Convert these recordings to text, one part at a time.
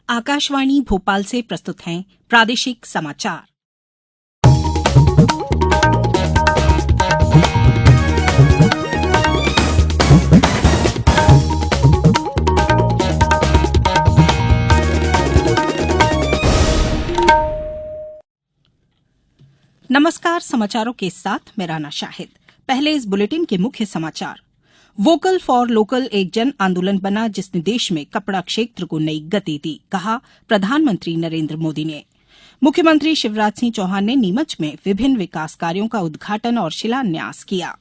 आकाशवाणी भोपाल से प्रस्तुत हैं प्रादेशिक समाचार। नमस्कार, समाचारों के साथ मैं राना शाहिद। पहले इस बुलेटिन के मुख्य समाचार। वोकल फॉर लोकल एक जन आंदोलन बना जिसने देश में कपड़ा क्षेत्र को नई गति दी, कहा प्रधानमंत्री नरेंद्र मोदी ने। मुख्यमंत्री शिवराज सिंह चौहान ने नीमच में विभिन्न विकास कार्यों का उद्घाटन और शिलान्यास किया।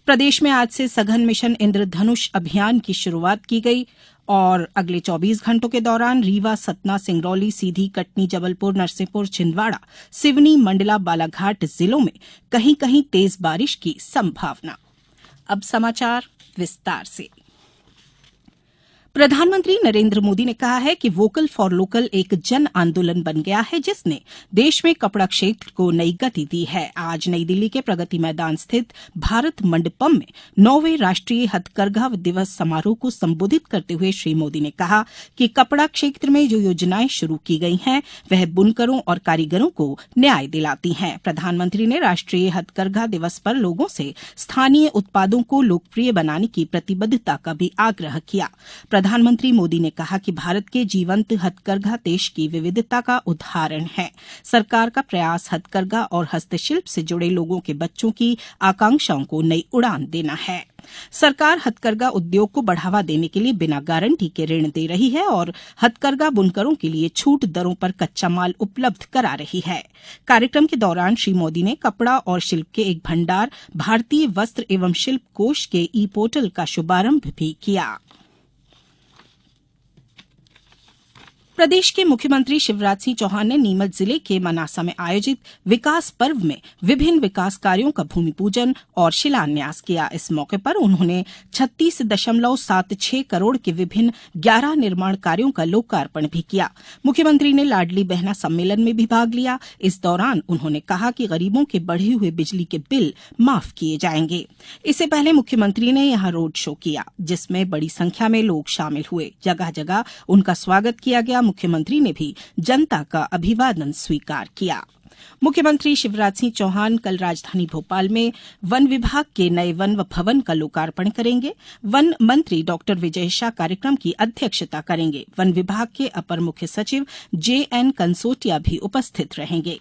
प्रदेश में आज से सघन मिशन इंद्रधनुष अभियान की शुरूआत की गई और अगले 24 घंटों के दौरान रीवा, सतना, सिंगरौली, सीधी, कटनी, जबलपुर, नरसिंहपुर, छिंदवाड़ा, सिवनी, मंडला, बालाघाट जिलों में कहीं कहीं तेज बारिश की संभावना। अब समाचार विस्तार से। प्रधानमंत्री नरेंद्र मोदी ने कहा है कि वोकल फॉर लोकल एक जन आंदोलन बन गया है जिसने देश में कपड़ा क्षेत्र को नई गति दी है। आज नई दिल्ली के प्रगति मैदान स्थित भारत मंडपम में 9वें राष्ट्रीय हथकरघा दिवस समारोह को संबोधित करते हुए श्री मोदी ने कहा कि कपड़ा क्षेत्र में जो योजनाएं शुरू की गई हैं वह बुनकरों और कारीगरों को न्याय दिलाती हैं। प्रधानमंत्री ने राष्ट्रीय हथकरघा दिवस पर लोगों से स्थानीय उत्पादों को लोकप्रिय बनाने की प्रतिबद्धता का भी आग्रह किया। प्रधानमंत्री मोदी ने कहा कि भारत के जीवंत हथकरघा देश की विविधता का उदाहरण है। सरकार का प्रयास हथकरघा और हस्तशिल्प से जुड़े लोगों के बच्चों की आकांक्षाओं को नई उड़ान देना है। सरकार हथकरघा उद्योग को बढ़ावा देने के लिए बिना गारंटी के ऋण दे रही है और हथकरघा बुनकरों के लिए छूट दरों पर कच्चा माल उपलब्ध करा रही है। कार्यक्रम के दौरान श्री मोदी ने कपड़ा और शिल्प के एक भंडार भारतीय वस्त्र एवं शिल्प कोष के ई पोर्टल का शुभारंभ भी किया। प्रदेश के मुख्यमंत्री शिवराज सिंह चौहान ने नीमच जिले के मनासा में आयोजित विकास पर्व में विभिन्न विकास कार्यों का भूमि पूजन और शिलान्यास किया। इस मौके पर उन्होंने 36.76 करोड़ के विभिन्न 11 निर्माण कार्यों का लोकार्पण भी किया। मुख्यमंत्री ने लाडली बहना सम्मेलन में भी भाग लिया। इस दौरान उन्होंने कहा कि गरीबों के बढ़े हुए बिजली के बिल माफ किए जाएंगे। इससे पहले मुख्यमंत्री ने यहां रोड शो किया जिसमें बड़ी संख्या में लोग शामिल हुए। जगह जगह उनका स्वागत किया गया। मुख्यमंत्री ने भी जनता का अभिवादन स्वीकार किया। मुख्यमंत्री शिवराज सिंह चौहान कल राजधानी भोपाल में वन विभाग के नए वन भवन का लोकार्पण करेंगे। वन मंत्री डॉ विजय शाह कार्यक्रम की अध्यक्षता करेंगे। वन विभाग के अपर मुख्य सचिव JN कंसोटिया भी उपस्थित रहेंगे।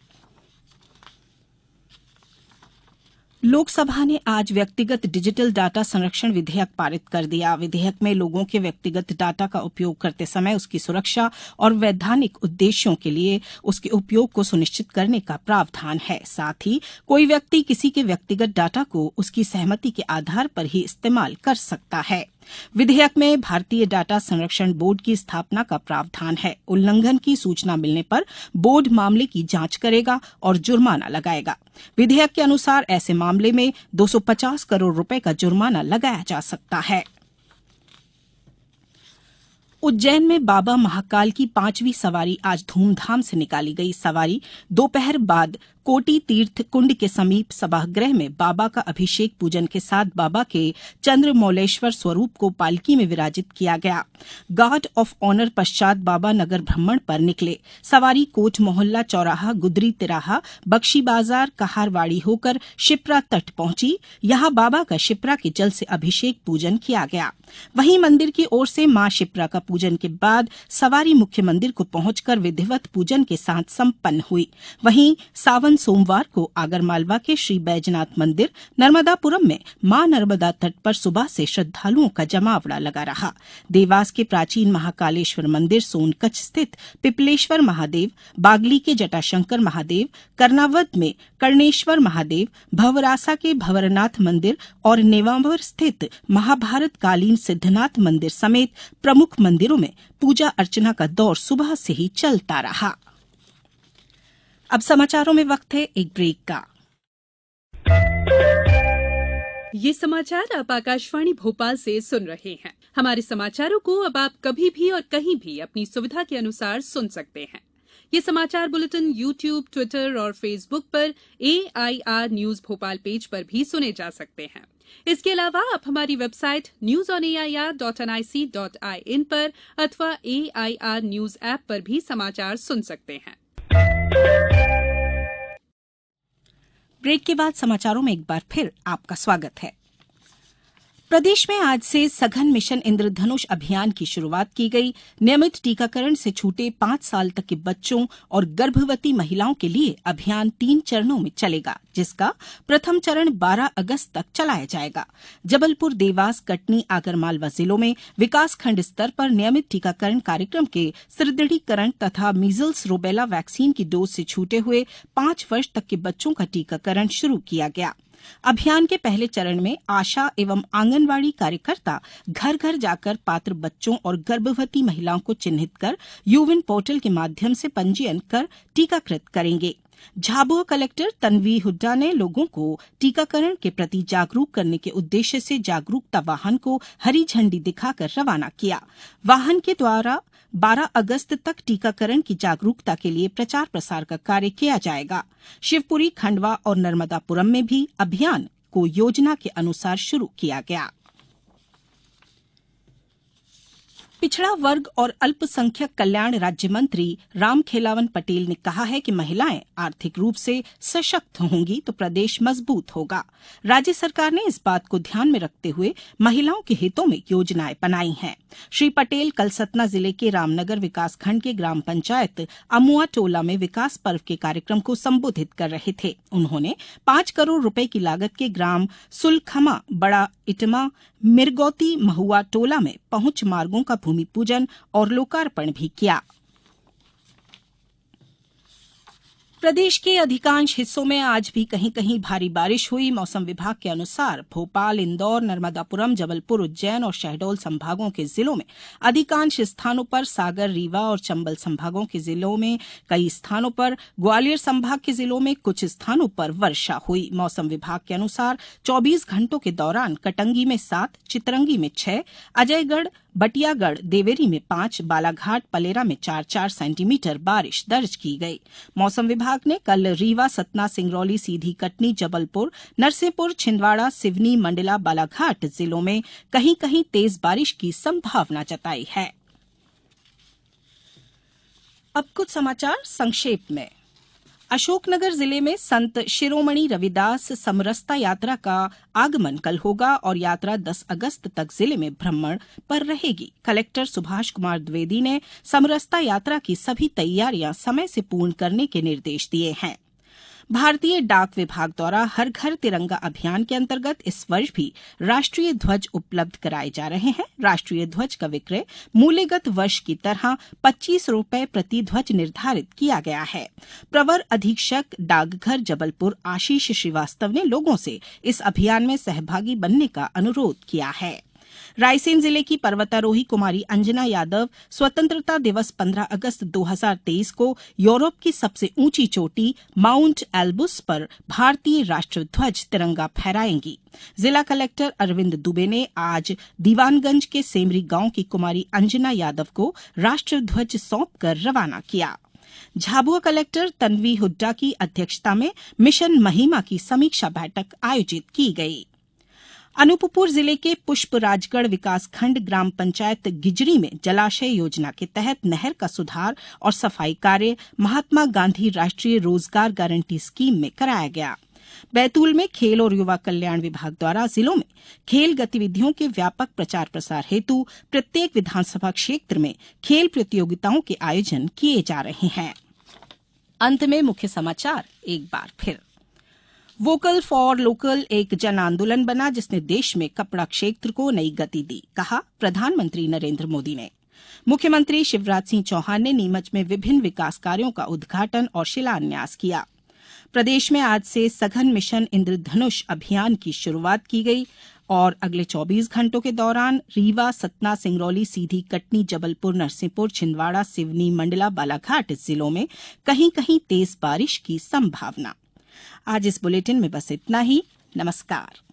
लोकसभा ने आज व्यक्तिगत डिजिटल डाटा संरक्षण विधेयक पारित कर दिया। विधेयक में लोगों के व्यक्तिगत डाटा का उपयोग करते समय उसकी सुरक्षा और वैधानिक उद्देश्यों के लिए उसके उपयोग को सुनिश्चित करने का प्रावधान है। साथ ही कोई व्यक्ति किसी के व्यक्तिगत डाटा को उसकी सहमति के आधार पर ही इस्तेमाल कर सकता है। विधेयक में भारतीय डाटा संरक्षण बोर्ड की स्थापना का प्रावधान है। उल्लंघन की सूचना मिलने पर बोर्ड मामले की जांच करेगा और जुर्माना लगाएगा। विधेयक के अनुसार ऐसे मामले में 250 करोड़ रुपए का जुर्माना लगाया जा सकता है। उज्जैन में बाबा महाकाल की 5वीं सवारी आज धूमधाम से निकाली गई। सवारी दोपहर बाद कोटी तीर्थ कुंड के समीप सभागृह में बाबा का अभिषेक पूजन के साथ बाबा के चंद्रमौलेश्वर स्वरूप को पालकी में विराजित किया गया। गार्ड ऑफ ऑनर पश्चात बाबा नगर भ्रमण पर निकले। सवारी कोट मोहल्ला चौराहा, गुदरी तिराहा, बख्शी बाजार, कहारवाड़ी होकर शिप्रा तट पहुंची। यहां बाबा का शिप्रा के जल से अभिषेक पूजन किया गया। वहीं मंदिर की ओर से मां शिप्रा का पूजन के बाद सवारी मुख्य मंदिर को पहुंचकर विधिवत पूजन के साथ संपन्न हुई। वहीं सावन सोमवार को आगरमालवा के श्री बैजनाथ मंदिर, नर्मदापुरम में मां नर्मदा तट पर सुबह से श्रद्धालुओं का जमावड़ा लगा रहा। देवास के प्राचीन महाकालेश्वर मंदिर, सोनकच्छ स्थित पिपलेश्वर महादेव, बागली के जटाशंकर महादेव, कर्नावत में कर्णेश्वर महादेव, भवरासा के भंवरनाथ मंदिर और नेमावर स्थित महाभारत कालीन सिद्धनाथ मंदिर समेत प्रमुख मंदिरों में पूजा अर्चना का दौर सुबह से ही चलता रहा। अब समाचारों में वक्त है एक ब्रेक का। ये समाचार आप आकाशवाणी भोपाल से सुन रहे हैं। हमारे समाचारों को अब आप कभी भी और कहीं भी अपनी सुविधा के अनुसार सुन सकते हैं। ये समाचार बुलेटिन YouTube, ट्विटर और फेसबुक पर AIR न्यूज भोपाल पेज पर भी सुने जा सकते हैं। इसके अलावा आप हमारी वेबसाइट newsonair.nic.in पर अथवा AIR न्यूज ऐप पर भी समाचार सुन सकते हैं। ब्रेक के बाद समाचारों में एक बार फिर आपका स्वागत है। प्रदेश में आज से सघन मिशन इंद्रधनुष अभियान की शुरुआत की गई। नियमित टीकाकरण से छूटे 5 साल तक के बच्चों और गर्भवती महिलाओं के लिए अभियान 3 चरणों में चलेगा, जिसका प्रथम चरण 12 अगस्त तक चलाया जाएगा। जबलपुर, देवास, कटनी, आगरमालवा जिलों में विकासखंड स्तर पर नियमित टीकाकरण कार्यक्रम के सुदृढ़ीकरण तथा मीजल्स रूबेला वैक्सीन की डोज से छूटे हुए 5 वर्ष तक के बच्चों का टीकाकरण शुरू किया गया। अभियान के पहले चरण में आशा एवं आंगनवाड़ी कार्यकर्ता घर घर जाकर पात्र बच्चों और गर्भवती महिलाओं को चिन्हित कर यूविन पोर्टल के माध्यम से पंजीयन कर टीकाकृत करेंगे। झाबुआ कलेक्टर तन्वी हुड्डा ने लोगों को टीकाकरण के प्रति जागरूक करने के उद्देश्य से जागरूकता वाहन को हरी झंडी दिखाकर रवाना किया। वाहन के द्वारा 12 अगस्त तक टीकाकरण की जागरूकता के लिए प्रचार प्रसार का कार्य किया जाएगा। शिवपुरी, खंडवा और नर्मदापुरम में भी अभियान को योजना के अनुसार शुरू किया गया। पिछड़ा वर्ग और अल्पसंख्यक कल्याण राज्य मंत्री रामखेलावन पटेल ने कहा है कि महिलाएं आर्थिक रूप से सशक्त होंगी तो प्रदेश मजबूत होगा। राज्य सरकार ने इस बात को ध्यान में रखते हुए महिलाओं के हितों में योजनाएं बनाई हैं। श्री पटेल कल सतना जिले के रामनगर विकासखंड के ग्राम पंचायत अमुआ टोला में विकास पर्व के कार्यक्रम को संबोधित कर रहे थे। उन्होंने 5 करोड़ रुपए की लागत के ग्राम सुलखमा, बड़ा इटमा, मिरगौती, महुआ टोला में पहुंच मार्गों का भूमि पूजन और लोकार्पण भी किया। प्रदेश के अधिकांश हिस्सों में आज भी कहीं कहीं भारी बारिश हुई। मौसम विभाग के अनुसार भोपाल, इंदौर, नर्मदापुरम, जबलपुर, उज्जैन और शहडोल संभागों के जिलों में अधिकांश स्थानों पर, सागर, रीवा और चंबल संभागों के जिलों में कई स्थानों पर, ग्वालियर संभाग के जिलों में कुछ स्थानों पर वर्षा हुई। मौसम विभाग के अनुसार 24 घंटों के दौरान कटंगी में 7, चितरंगी में 6, अजयगढ़, बटियागढ़, देवेरी में 5, बालाघाट, पलेरा में 4-4 सेंटीमीटर बारिश दर्ज की गई। मौसम विभाग ने कल रीवा, सतना, सिंगरौली, सीधी, कटनी, जबलपुर, नरसिंहपुर, छिंदवाड़ा, सिवनी, मंडला, बालाघाट जिलों में कहीं कहीं तेज बारिश की संभावना जताई है। अब कुछ समाचार संक्षेप में। अशोकनगर जिले में संत शिरोमणि रविदास समरसता यात्रा का आगमन कल होगा और यात्रा 10 अगस्त तक जिले में भ्रमण पर रहेगी। कलेक्टर सुभाष कुमार द्विवेदी ने समरसता यात्रा की सभी तैयारियां समय से पूर्ण करने के निर्देश दिए हैं। भारतीय डाक विभाग द्वारा हर घर तिरंगा अभियान के अंतर्गत इस वर्ष भी राष्ट्रीय ध्वज उपलब्ध कराए जा रहे हैं। राष्ट्रीय ध्वज का विक्रय मूल्यगत वर्ष की तरह 25 रुपए प्रति ध्वज निर्धारित किया गया है। प्रवर अधीक्षक डाकघर जबलपुर आशीष श्रीवास्तव ने लोगों से इस अभियान में सहभागी बनने का अनुरोध किया है। रायसेन जिले की पर्वतारोही कुमारी अंजना यादव स्वतंत्रता दिवस 15 अगस्त 2023 को यूरोप की सबसे ऊंची चोटी माउंट एल्बुस पर भारतीय राष्ट्रध्वज तिरंगा फहराएंगी। जिला कलेक्टर अरविंद दुबे ने आज दीवानगंज के सेमरी गांव की कुमारी अंजना यादव को राष्ट्रध्वज सौंपकर रवाना किया। झाबुआ कलेक्टर तन्वी हुड्डा की अध्यक्षता में मिशन महिमा की समीक्षा बैठक आयोजित की गई। अनूपपुर जिले के पुष्पराजगढ़ विकासखंड ग्राम पंचायत गिजरी में जलाशय योजना के तहत नहर का सुधार और सफाई कार्य महात्मा गांधी राष्ट्रीय रोजगार गारंटी स्कीम में कराया गया। बैतूल में खेल और युवा कल्याण विभाग द्वारा जिलों में खेल गतिविधियों के व्यापक प्रचार प्रसार हेतु प्रत्येक विधानसभा क्षेत्र में खेल प्रतियोगिताओं के आयोजन किए जा रहे हैं। अंत में मुख्य समाचार एक बार फिर। वोकल फॉर लोकल एक जन आंदोलन बना जिसने देश में कपड़ा क्षेत्र को नई गति दी, कहा प्रधानमंत्री नरेंद्र मोदी ने। मुख्यमंत्री शिवराज सिंह चौहान ने नीमच में विभिन्न विकास कार्यों का उद्घाटन और शिलान्यास किया। प्रदेश में आज से सघन मिशन इंद्रधनुष अभियान की शुरुआत की गई और अगले 24 घंटों के दौरान रीवा, सतना, सिंगरौली, सीधी, कटनी, जबलपुर, नरसिंहपुर, छिंदवाड़ा, सिवनी, मंडला, बालाघाट जिलों में कहीं कहीं तेज बारिश की संभावना। आज इस बुलेटिन में बस इतना ही। नमस्कार।